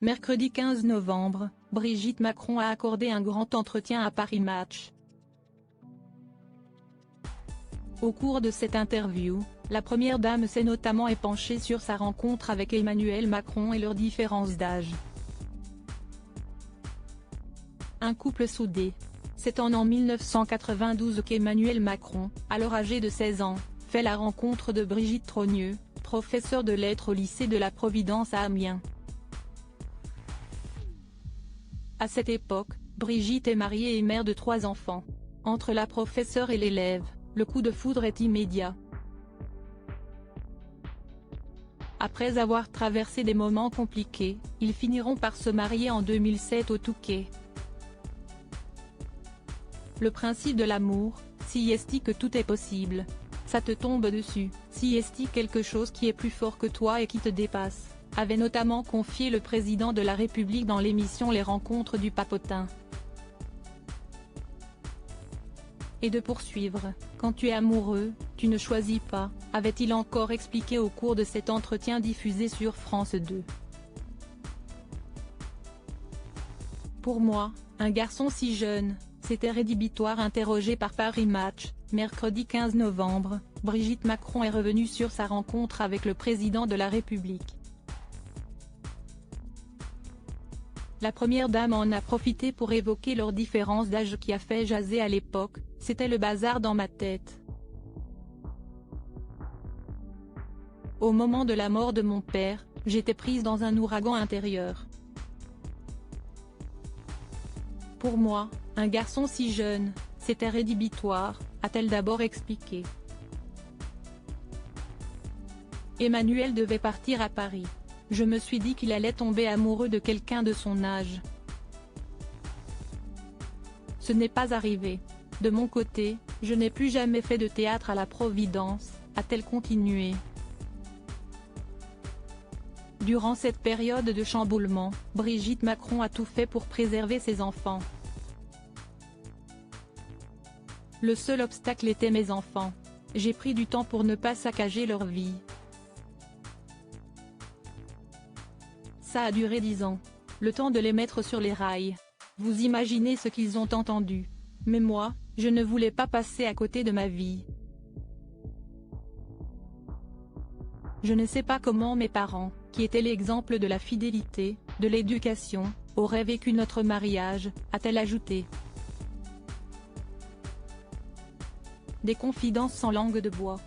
Mercredi 15 novembre, Brigitte Macron a accordé un grand entretien à Paris Match. Au cours de cette interview, la première dame s'est notamment épanchée sur sa rencontre avec Emmanuel Macron et leurs différences d'âge. Un couple soudé. C'est en 1992 qu'Emmanuel Macron, alors âgé de 16 ans, fait la rencontre de Brigitte Trogneux, professeure de lettres au lycée de la Providence à Amiens. À cette époque, Brigitte est mariée et mère de 3 enfants. Entre la professeure et l'élève, le coup de foudre est immédiat. Après avoir traversé des moments compliqués, ils finiront par se marier en 2007 au Touquet. Le principe de l'amour, si est-il que tout est possible. Ça te tombe dessus, si est-il quelque chose qui est plus fort que toi et qui te dépasse, avait notamment confié le président de la République dans l'émission Les Rencontres du Papotin. Et de poursuivre, quand tu es amoureux, tu ne choisis pas, avait-il encore expliqué au cours de cet entretien diffusé sur France 2. Pour moi, un garçon si jeune, c'était rédhibitoire. Interrogé par Paris Match, mercredi 15 novembre, Brigitte Macron est revenue sur sa rencontre avec le président de la République. La première dame en a profité pour évoquer leur différence d'âge qui a fait jaser à l'époque, c'était le bazar dans ma tête. Au moment de la mort de mon père, j'étais prise dans un ouragan intérieur. Pour moi, un garçon si jeune, c'était rédhibitoire, a-t-elle d'abord expliqué. Emmanuel devait partir à Paris. Je me suis dit qu'il allait tomber amoureux de quelqu'un de son âge. Ce n'est pas arrivé. De mon côté, je n'ai plus jamais fait de théâtre à la Providence, a-t-elle continué. Durant cette période de chamboulement, Brigitte Macron a tout fait pour préserver ses enfants. Le seul obstacle était mes enfants. J'ai pris du temps pour ne pas saccager leur vie. Ça a duré 10 ans. Le temps de les mettre sur les rails. Vous imaginez ce qu'ils ont entendu. Mais moi, je ne voulais pas passer à côté de ma vie. Je ne sais pas comment mes parents, qui étaient l'exemple de la fidélité, de l'éducation, auraient vécu notre mariage, a-t-elle ajouté. Des confidences sans langue de bois.